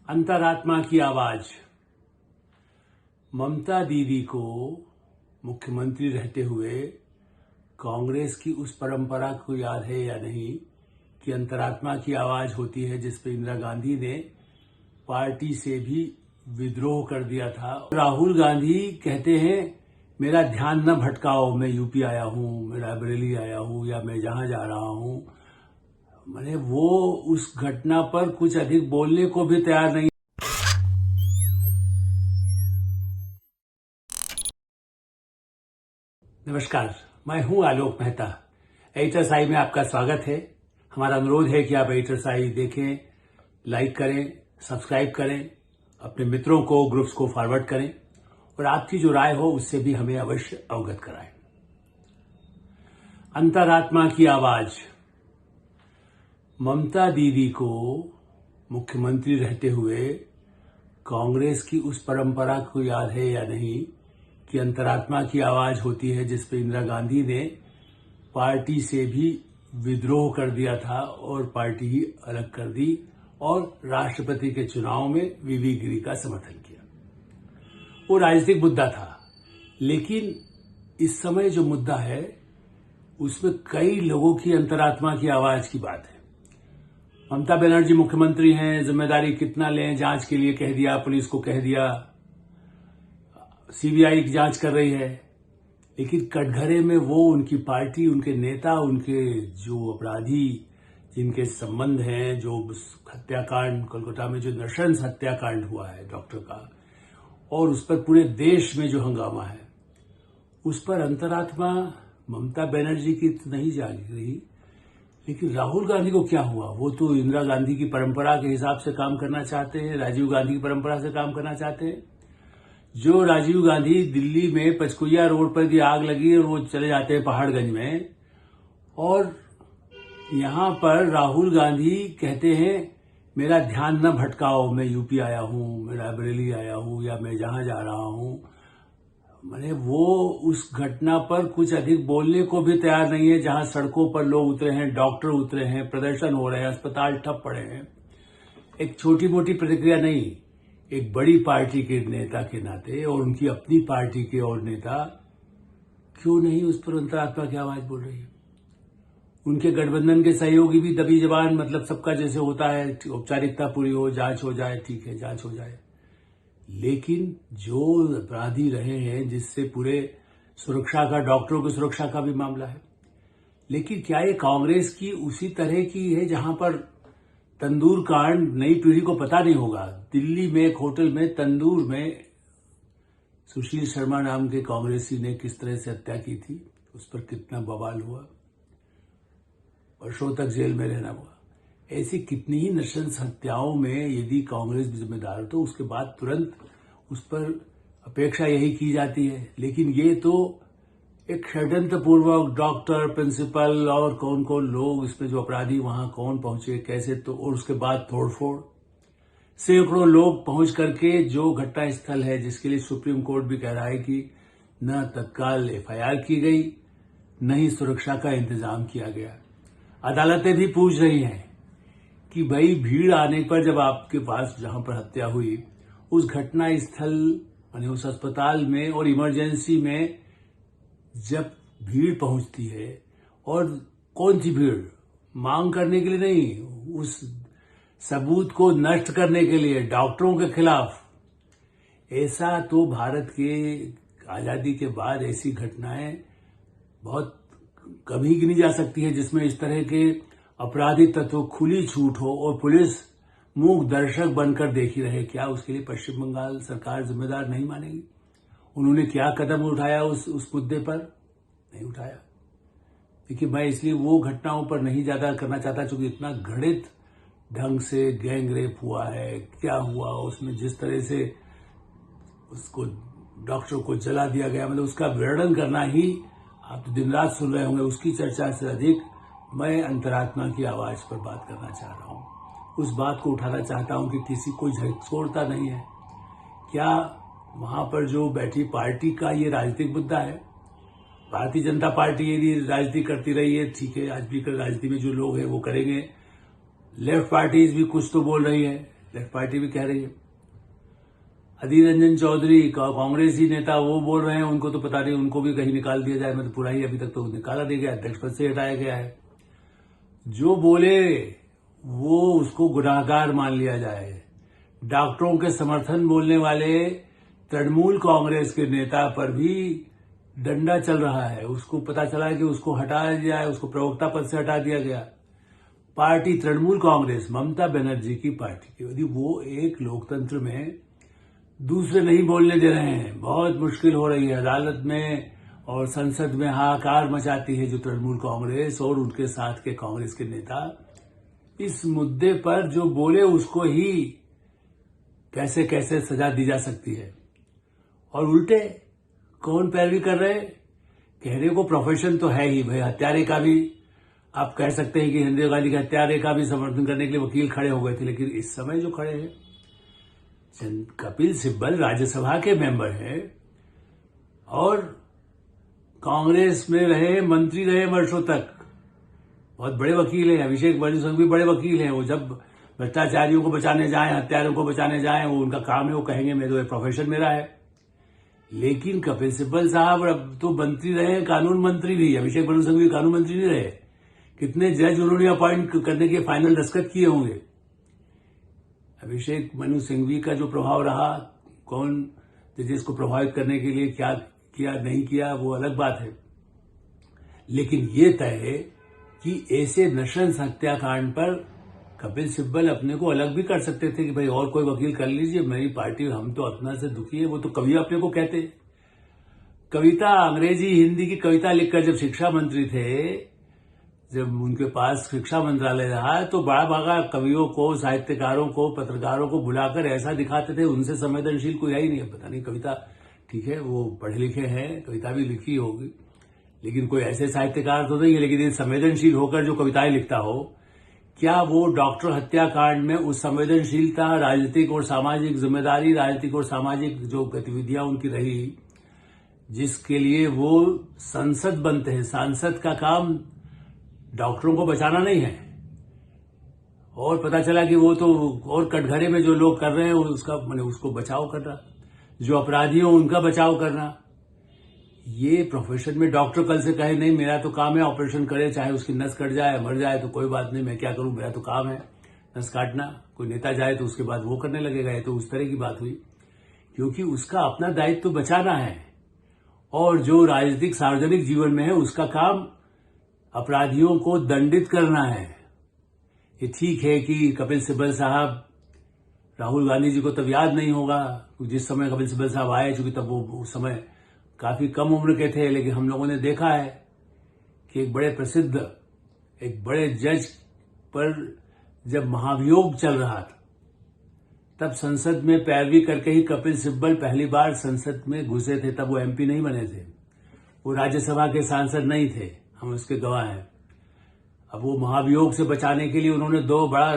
अंतरात्मा की आवाज। ममता दीदी को मुख्यमंत्री रहते हुए कांग्रेस की उस परंपरा को याद है या नहीं कि अंतरात्मा की आवाज होती है, जिस पे इंदिरा गांधी ने पार्टी से भी विद्रोह कर दिया था। राहुल गांधी कहते हैं मेरा ध्यान न भटकाओ, मैं यूपी आया हूं, मैं रायबरेली आया हूं या मैं जहां जा रहा हूं। मैंने वो उस घटना पर कुछ अधिक बोलने को भी तैयार नहीं। नमस्कार, मैं हूं आलोक मेहता। एडिटर्स आई में आपका स्वागत है। हमारा अनुरोध है कि आप एडिटर्स आई देखें, लाइक करें, सब्सक्राइब करें, अपने मित्रों को, ग्रुप्स को फॉरवर्ड करें और आपकी जो राय हो उससे भी हमें अवश्य अवगत कराएं। अंतरात्मा की आवाज। ममता दीदी को मुख्यमंत्री रहते हुए कांग्रेस की उस परंपरा को याद है या नहीं कि अंतरात्मा की आवाज होती है, जिस पे इंदिरा गांधी ने पार्टी से भी विद्रोह कर दिया था और पार्टी ही अलग कर दी और राष्ट्रपति के चुनाव में वीवी गिरी का समर्थन किया। वो राजनीतिक मुद्दा था, लेकिन इस समय जो मुद्दा है उसमें कई लोगों की अंतरात्मा की आवाज की बात है। ममता बनर्जी मुख्यमंत्री हैं, जिम्मेदारी कितना लें, जांच के लिए कह दिया, पुलिस को कह दिया, सीबीआई की जांच कर रही है, लेकिन कटघरे में वो, उनकी पार्टी, उनके नेता, उनके जो अपराधी जिनके संबंध हैं, जो हत्याकांड कोलकाता में जो नृशंस हत्याकांड हुआ है डॉक्टर का, और उस पर पूरे देश में जो हंगामा है, उस पर अंतरात्मा ममता बनर्जी की तो नहीं जागी रही। लेकिन राहुल गांधी को क्या हुआ? वो तो इंदिरा गांधी की परंपरा के हिसाब से काम करना चाहते हैं, राजीव गांधी की परंपरा से काम करना चाहते हैं। जो राजीव गांधी दिल्ली में पचकुइया रोड पर भी आग लगी और वो चले जाते हैं पहाड़गंज में, और यहां पर राहुल गांधी कहते हैं मेरा ध्यान न भटकाओ, मैं यूपी आया हूं, मैं रायबरेली आया हूं या मैं जहां जा रहा हूं। मैंने वो उस घटना पर कुछ अधिक बोलने को भी तैयार नहीं है, जहां सड़कों पर लोग उतरे हैं, डॉक्टर उतरे हैं, प्रदर्शन हो रहे हैं, अस्पताल ठप पड़े हैं। एक छोटी मोटी प्रतिक्रिया नहीं, एक बड़ी पार्टी के नेता के नाते और उनकी अपनी पार्टी के और नेता क्यों नहीं उस पर अंतरात्मा की आवाज बोल रही है? उनके गठबंधन के सहयोगी भी दबी जबान, मतलब सबका जैसे होता है, औपचारिकता पूरी हो, जांच हो जाए, ठीक है जांच हो जाए। लेकिन जो अपराधी रहे हैं, जिससे पूरे सुरक्षा का, डॉक्टरों की सुरक्षा का भी मामला है। लेकिन क्या ये कांग्रेस की उसी तरह की है जहां पर तंदूर कांड नई पीढ़ी को पता नहीं होगा? दिल्ली में एक होटल में तंदूर में सुशील शर्मा नाम के कांग्रेसी ने किस तरह से हत्या की थी, उस पर कितना बवाल हुआ, वर्षों तक जेल में रहना हुआ। ऐसी कितनी ही नृशंस हत्याओं में यदि कांग्रेस जिम्मेदार हो तो उसके बाद तुरंत उस पर अपेक्षा यही की जाती है। लेकिन ये तो एक षड्यंत्रपूर्वक डॉक्टर, प्रिंसिपल और कौन कौन लोग, इसमें जो अपराधी वहां कौन पहुंचे, कैसे, तो और उसके बाद तोड़फोड़, सैकड़ों लोग पहुंच करके जो घटना स्थल है, जिसके लिए सुप्रीम कोर्ट भी कह रहा है कि न तत्काल एफआईआर की गई, न ही सुरक्षा का इंतजाम किया गया। अदालतें भी पूछ रही हैं कि भाई भीड़ आने पर, जब आपके पास जहां पर हत्या हुई उस घटना स्थल यानी उस अस्पताल में और इमरजेंसी में जब भीड़ पहुंचती है, और कौन सी भीड़? मांग करने के लिए नहीं, उस सबूत को नष्ट करने के लिए, डॉक्टरों के खिलाफ। ऐसा तो भारत के आजादी के बाद ऐसी घटनाएं बहुत कभी गिनी जा सकती है जिसमें इस तरह के अपराधी तत्व खुली छूट हो और पुलिस मूक दर्शक बनकर देखी रहे। क्या उसके लिए पश्चिम बंगाल सरकार जिम्मेदार नहीं मानेगी? उन्होंने क्या कदम उठाया उस मुद्दे पर? नहीं उठाया। देखिए, मैं इसलिए वो घटनाओं पर नहीं ज्यादा करना चाहता, क्योंकि इतना घृणित ढंग से गैंग रेप हुआ है, क्या हुआ उसमें, जिस तरह से उसको डॉक्टर को जला दिया गया, मतलब उसका वर्णन करना ही आप तो दिन रात सुन रहे होंगे। उसकी चर्चा से अधिक मैं अंतरात्मा की आवाज पर बात करना चाह रहा हूं। उस बात को उठाना चाहता हूं कि किसी को छोड़ता नहीं है। क्या वहां पर जो बैठी पार्टी का ये राजनीतिक मुद्दा है? भारतीय जनता पार्टी यदि राजनीति करती रही है, ठीक है, आज भी राजनीति में जो लोग हैं वो करेंगे। लेफ्ट पार्टीज भी कुछ तो बोल रही है, लेफ्ट पार्टी भी कह रही है। अधीर रंजन चौधरी कांग्रेसी नेता वो बोल रहे हैं, उनको तो पता नहीं, उनको भी कहीं निकाल दिया जाए, मतलब पूरा ही अभी तक तो निकाला नहीं गया, अध्यक्ष पद से हटाया गया है। जो बोले वो उसको गुनाहगार मान लिया जाए। डॉक्टरों के समर्थन बोलने वाले तृणमूल कांग्रेस के नेता पर भी डंडा चल रहा है। उसको पता चला है कि उसको हटा दिया है, उसको प्रवक्ता पद से हटा दिया गया। पार्टी तृणमूल कांग्रेस ममता बनर्जी की पार्टी, यदि वो एक लोकतंत्र में दूसरे नहीं बोलने दे रहे हैं, बहुत मुश्किल हो रही है। अदालत में और संसद में हाहाकार मचाती है जो तृणमूल कांग्रेस और उनके साथ के कांग्रेस के नेता। इस मुद्दे पर जो बोले उसको ही कैसे कैसे सजा दी जा सकती है, और उल्टे कौन पैरवी कर रहे? कहने को प्रोफेशन तो है ही भाई, हत्यारे का भी आप कह सकते हैं कि इंदिरा गांधी के हत्यारे का भी समर्थन करने के लिए वकील खड़े हो गए थे, लेकिन इस समय जो खड़े हैं कपिल सिब्बल राज्यसभा के मेंबर हैं और कांग्रेस में रहे, मंत्री रहे वर्षों तक, बहुत बड़े वकील हैं। अभिषेक बच्चन सिंह भी बड़े वकील हैं। वो जब भ्रष्टाचारियों को बचाने जाएं, हत्यारों को बचाने जाएं, वो उनका काम है, वो कहेंगे मैं तो ये प्रोफेशन मेरा है। लेकिन कपिल सिब्बल साहब अब तो मंत्री रहे, कानून मंत्री भी। अभिषेक बच्चन सिंह भी कानून मंत्री नहीं रहे। कितने जज उन्होंने अपॉइंट करने के फाइनल दस्तखत किए होंगे। अभिषेक मनु सिंघवी का जो प्रभाव रहा, कौन जजेस को प्रभावित करने के लिए क्या किया नहीं किया वो अलग बात है, लेकिन ये तय है कि ऐसे नृशंस हत्याकांड पर कपिल सिब्बल अपने को अलग भी कर सकते थे कि भाई और कोई वकील कर लीजिए, मेरी पार्टी, हम तो अपना से दुखी है। वो तो कवि अपने को कहते। कविता, अंग्रेजी हिंदी की कविता लिखकर जब शिक्षा मंत्री थे, जब उनके पास शिक्षा मंत्रालय रहा, तो बड़ा भागा कवियों को, साहित्यकारों को, पत्रकारों को बुलाकर ऐसा दिखाते थे उनसे संवेदनशील कोई है ही नहीं है। पता नहीं, कविता ठीक है, वो पढ़े लिखे हैं, कविता भी लिखी होगी, लेकिन कोई ऐसे साहित्यकार तो नहीं है। लेकिन संवेदनशील होकर जो कविताएं लिखता हो, क्या वो डॉक्टर हत्याकांड में उस संवेदनशीलता, राजनीतिक और सामाजिक जिम्मेदारी, राजनीतिक और सामाजिक जो गतिविधियां उनकी रही, जिसके लिए वो संसद बनते हैं। सांसद का काम डॉक्टरों को बचाना नहीं है, और पता चला कि वो तो और कटघरे में जो लोग कर रहे हैं उसका उसको बचाव करना, जो अपराधी हो उनका बचाव करना। ये प्रोफेशन में डॉक्टर कल से कहे नहीं मेरा तो काम है ऑपरेशन करे, चाहे उसकी नस कट जाए, मर जाए तो कोई बात नहीं, मैं क्या करूं, मेरा तो काम है नस काटना। कोई नेता जाए तो उसके बाद वो करने लगेगा। ये तो उस तरह की बात हुई, क्योंकि उसका अपना दायित्व तो बचाना है, और जो राजनीतिक सार्वजनिक जीवन में है उसका काम अपराधियों को दंडित करना है। ये ठीक है कि कपिल सिब्बल साहब, राहुल गांधी जी को तब याद नहीं होगा जिस समय कपिल सिब्बल साहब आए, चूंकि तब वो उस समय काफी कम उम्र के थे, लेकिन हम लोगों ने देखा है कि एक बड़े प्रसिद्ध, एक बड़े जज पर जब महाभियोग चल रहा था, तब संसद में पैरवी करके ही कपिल सिब्बल पहली बार संसद में घुसे थे। तब वो एमपी नहीं बने थे, वो राज्यसभा के सांसद नहीं थे, हम उसके गवाह हैं। अब वो महाभियोग से बचाने के लिए उन्होंने 2 बड़ा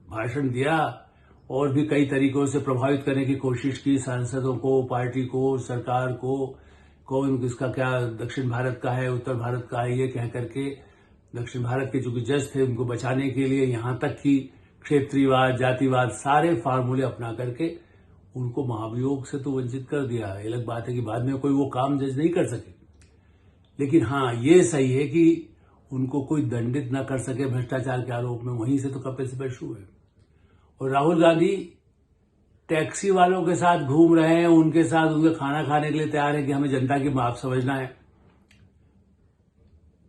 भाषण दिया और भी कई तरीकों से प्रभावित करने की कोशिश की, सांसदों को, पार्टी को, सरकार को, कौन किसका क्या दक्षिण भारत का है, उत्तर भारत का है, ये कह करके दक्षिण भारत के जो जज थे उनको बचाने के लिए यहां तक कि क्षेत्रीयवाद, जातिवाद, सारे फार्मूले अपना करके उनको महाभियोग से तो वंचित कर दिया। ये अलग बात है कि बाद में कोई वो काम जज नहीं कर सके, लेकिन हाँ ये सही है कि उनको कोई दंडित न कर सके भ्रष्टाचार के आरोप में। वहीं से तो कपिल सिब्बल शुरू है। और राहुल गांधी टैक्सी वालों के साथ घूम रहे हैं, उनके साथ उनके खाना खाने के लिए तैयार है कि हमें जनता की बात समझना है।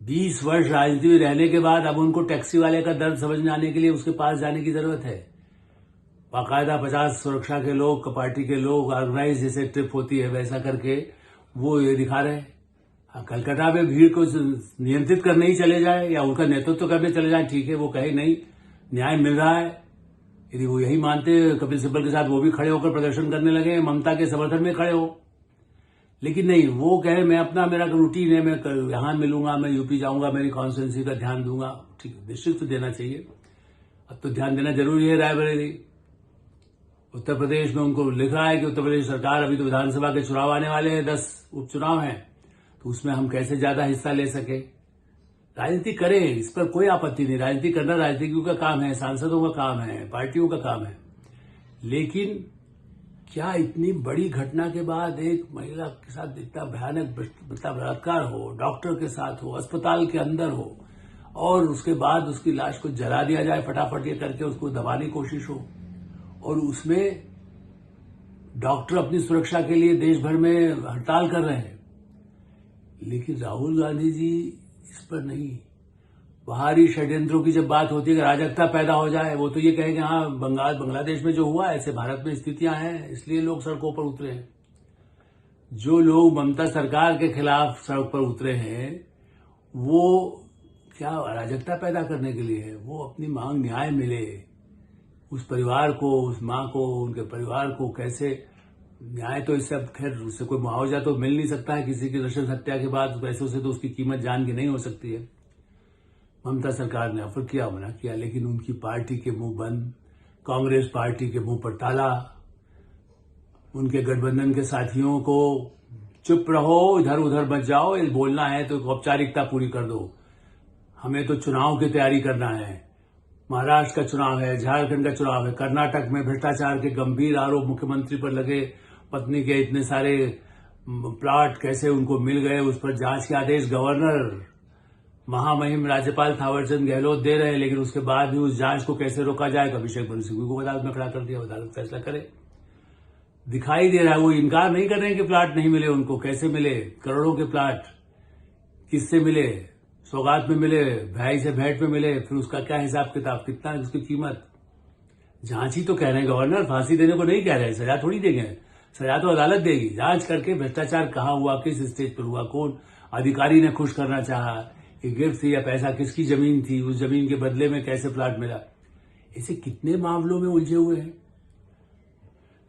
20 वर्ष राजनीति में रहने के बाद अब उनको टैक्सी वाले का दर्द समझ आने के लिए उसके पास जाने की जरूरत है। बाकायदा 50 सुरक्षा के लोग, पार्टी के लोग, ऑर्गेनाइज जैसे ट्रिप होती है वैसा करके वो ये दिखा रहे हैं। कलकत्ता में भीड़ को नियंत्रित करने ही चले जाए या उनका नेतृत्व करने चले जाए, ठीक है, वो कहे नहीं न्याय मिल रहा है। यदि वो यही मानते कपिल सिब्बल के साथ वो भी खड़े होकर प्रदर्शन करने लगे, ममता के समर्थन में खड़े हो। लेकिन नहीं, वो कहे मैं अपना, मेरा रूटीन है, मैं यहां मिलूंगा, मैं यूपी जाऊंगा, मेरी कॉन्स्टिट्यूंसी का ध्यान दूंगा। ठीक है, निश्चित तो देना चाहिए, अब तो ध्यान देना जरूरी है। रायबरेली, उत्तर प्रदेश में उनको लिख रहा है कि उत्तर प्रदेश सरकार, अभी तो विधानसभा के चुनाव आने वाले हैं, 10 उपचुनाव हैं, तो उसमें हम कैसे ज्यादा हिस्सा ले सके। राजनीति करें, इस पर कोई आपत्ति नहीं, राजनीति करना राजनीतिज्ञों का काम है, सांसदों का काम है, पार्टियों का काम है, लेकिन क्या इतनी बड़ी घटना के बाद एक महिला के साथ इतना भयानक बलात्कार हो, डॉक्टर के साथ हो, अस्पताल के अंदर हो, और उसके बाद उसकी लाश को जला दिया जाए, फटाफट ये करके उसको दबाने की कोशिश हो, और उसमें डॉक्टर अपनी सुरक्षा के लिए देश भर में हड़ताल कर रहे हैं। लेकिन राहुल गांधी जी इस पर नहीं। बाहरी षड्यंत्रों की जब बात होती है कि अराजकता पैदा हो जाए, वो तो ये कहेंगे हाँ बांग्लादेश में जो हुआ ऐसे भारत में स्थितियां हैं इसलिए लोग सड़कों पर उतरे हैं। जो लोग ममता सरकार के खिलाफ सड़क पर उतरे हैं वो क्या अराजकता पैदा करने के लिए है? वो अपनी मांग न्याय मिले उस परिवार को, उस मां को, उनके परिवार को कैसे न्याय, तो इससे अब खैर उससे कोई मुआवजा तो मिल नहीं सकता है किसी की नृशंस हत्या के बाद, पैसों से तो उसकी कीमत जान की नहीं हो सकती है। ममता सरकार ने ऑफर किया, मना किया, लेकिन उनकी पार्टी के मुंह बंद, कांग्रेस पार्टी के मुंह पर ताला, उनके गठबंधन के साथियों को चुप रहो, इधर उधर मत जाओ, ये बोलना है तो औपचारिकता पूरी कर दो, हमें तो चुनाव की तैयारी करना है। महाराष्ट्र का चुनाव है, झारखंड का चुनाव है, कर्नाटक में भ्रष्टाचार के गंभीर आरोप मुख्यमंत्री पर लगे, पत्नी के इतने सारे प्लॉट कैसे उनको मिल गए, उस पर जांच के आदेश गवर्नर महामहिम राज्यपाल थावरचंद गहलोत दे रहे हैं, लेकिन उसके बाद भी उस जांच को कैसे रोका जाए, अभिषेक मनु सिंघवी को अदालत में खड़ा कर दिया, अदालत फैसला करे। दिखाई दे रहा है वो इनकार नहीं कर रहे हैं कि प्लाट नहीं मिले उनको, कैसे मिले, करोड़ों के प्लाट किससे मिले, सौगात में मिले, भाई से भेंट में मिले, फिर उसका क्या हिसाब किताब, कितना है उसकी कीमत, जांच ही तो कह रहे हैं गवर्नर, फांसी देने को नहीं कह रहे हैं, सजा थोड़ी देंगे, सजा तो अदालत देगी। जांच करके भ्रष्टाचार कहां हुआ, किस स्टेज पर हुआ, कौन अधिकारी ने खुश करना चाहा, ये गिफ्ट थी या पैसा किसकी जमीन थी, उस जमीन के बदले में कैसे प्लाट मिला, ऐसे कितने मामलों में उलझे हुए हैं।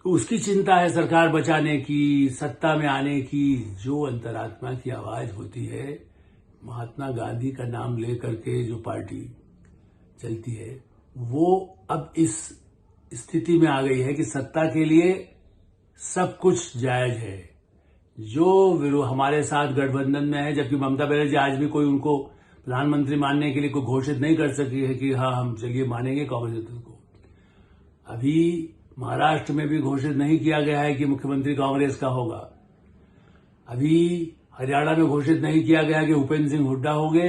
तो उसकी चिंता है सरकार बचाने की, सत्ता में आने की। जो अंतरात्मा की आवाज होती है, महात्मा गांधी का नाम लेकर के जो पार्टी चलती है, वो अब इस स्थिति में आ गई है कि सत्ता के लिए सब कुछ जायज है। जो हमारे साथ गठबंधन में है, जबकि ममता बनर्जी आज भी कोई उनको प्रधानमंत्री मानने के लिए कोई घोषित नहीं कर सकी है कि हाँ हम चलिए मानेंगे कांग्रेस को। अभी महाराष्ट्र में भी घोषित नहीं किया गया है कि मुख्यमंत्री कांग्रेस का होगा। अभी हरियाणा में घोषित नहीं किया गया कि भूपेंद्र सिंह हुड्डा होंगे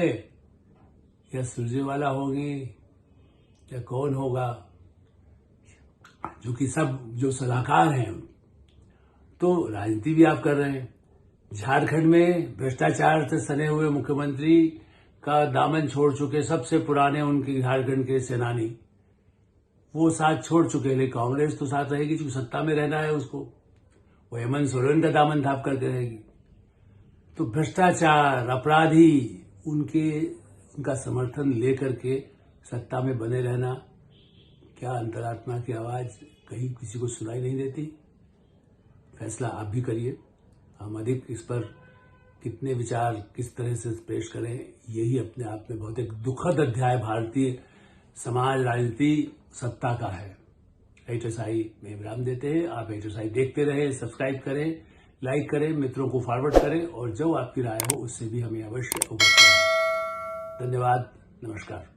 या सुरजेवाला होंगे या कौन होगा, जो कि सब जो सलाहकार हैं। तो राजनीति भी आप कर रहे हैं। झारखंड में भ्रष्टाचार से सने हुए मुख्यमंत्री का दामन छोड़ चुके सबसे पुराने उनके झारखंड के सेनानी, वो साथ छोड़ चुके हैं, लेकिन कांग्रेस तो साथ रहेगी क्योंकि सत्ता में रहना है उसको, वो हेमंत सोरेन का दामन थाप करके रहेगी। तो भ्रष्टाचार, अपराधी उनका समर्थन लेकर के सत्ता में बने रहना, क्या अंतरात्मा की आवाज कहीं किसी को सुनाई नहीं देती? फैसला आप भी करिए। हम अधिक इस पर कितने विचार किस तरह से पेश करें, यही अपने आप में बहुत एक दुखद अध्याय भारतीय समाज, राजनीति, सत्ता का है। HSI में विराम देते हैं। आप HSI देखते रहें, सब्सक्राइब करें, लाइक करें, मित्रों को फॉरवर्ड करें, और जो आपकी राय हो उससे भी हमें अवश्य अवगत कराएं। धन्यवाद, नमस्कार।